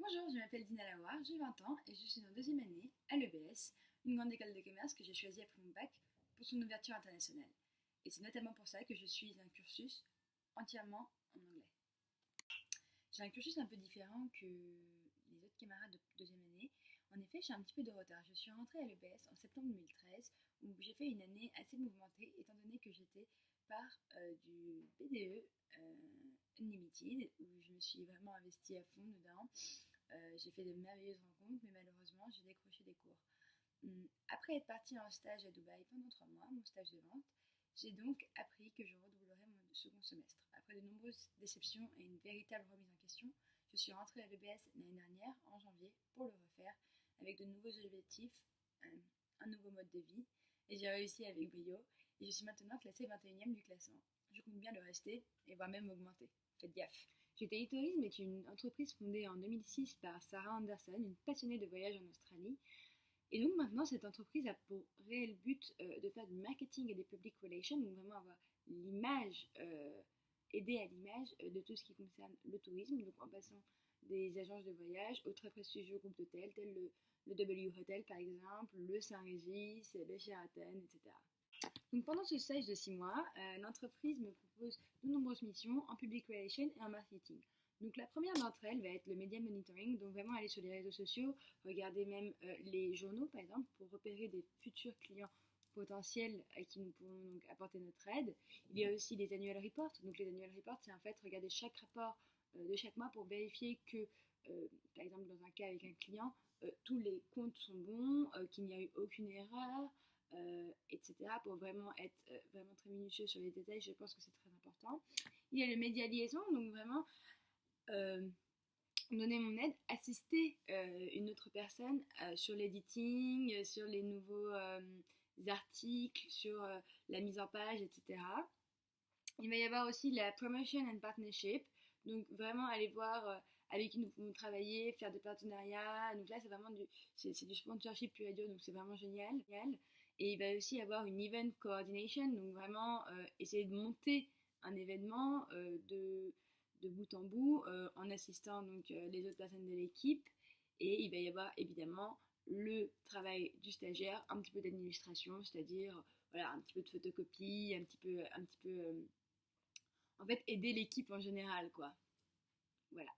Bonjour, je m'appelle Dina Lawar, j'ai 20 ans et je suis en deuxième année à l'EBS, une grande école de commerce que j'ai choisie après mon bac pour son ouverture internationale. Et c'est notamment pour ça que je suis un cursus entièrement en anglais. J'ai un cursus un peu différent que les autres camarades de deuxième année. En effet, j'ai un petit peu de retard. Je suis rentrée à l'EBS en septembre 2013 où j'ai fait une année assez mouvementée étant donné que j'étais par du BDE Unlimited où je me suis vraiment investie à fond dedans. J'ai fait de merveilleuses rencontres, mais malheureusement, j'ai décroché des cours. Après être partie en stage à Dubaï pendant 3 mois, mon stage de vente, j'ai donc appris que je redoublerais mon second semestre. Après de nombreuses déceptions et une véritable remise en question, je suis rentrée à l'EBS l'année dernière, en janvier, pour le refaire, avec de nouveaux objectifs, un nouveau mode de vie, et j'ai réussi avec brio, et je suis maintenant classée 21e du classement. Je compte bien le rester, et voire même augmenter. Faites gaffe. GTI Tourism est une entreprise fondée en 2006 par Sarah Anderson, une passionnée de voyage en Australie. Et donc maintenant, cette entreprise a pour réel but de faire du marketing et des public relations, donc vraiment avoir l'image, aider à l'image de tout ce qui concerne le tourisme, donc en passant des agences de voyage aux très prestigieux groupes d'hôtels tels le W Hotel par exemple, le Saint-Régis, le Sheraton, etc. Donc pendant ce stage de 6 mois, l'entreprise me propose de nombreuses missions en public relations et en marketing. Donc la première d'entre elles va être le media monitoring, donc vraiment aller sur les réseaux sociaux, regarder même les journaux par exemple pour repérer des futurs clients potentiels à qui nous pouvons donc apporter notre aide. Il y a aussi les annual reports, donc les annual reports c'est en fait regarder chaque rapport de chaque mois pour vérifier que par exemple dans un cas avec un client, tous les comptes sont bons, qu'il n'y a eu aucune erreur, etc. pour vraiment être vraiment très minutieux sur les détails, je pense que c'est très important. Il y a le média liaison, donc vraiment donner mon aide, assister une autre personne sur l'editing, sur les nouveaux articles, sur la mise en page, etc. Il va y avoir aussi la promotion and partnership, donc vraiment aller voir avec qui nous pouvons travailler, faire des partenariats. Donc là, c'est du sponsorship pur et dur, donc c'est vraiment génial. Et il va aussi y avoir une event coordination, donc vraiment essayer de monter un événement de bout en bout en assistant donc les autres personnes de l'équipe. Et il va y avoir évidemment le travail du stagiaire, un petit peu d'administration, c'est-à-dire voilà, un petit peu de photocopie, un petit peu en fait aider l'équipe en général quoi. Voilà.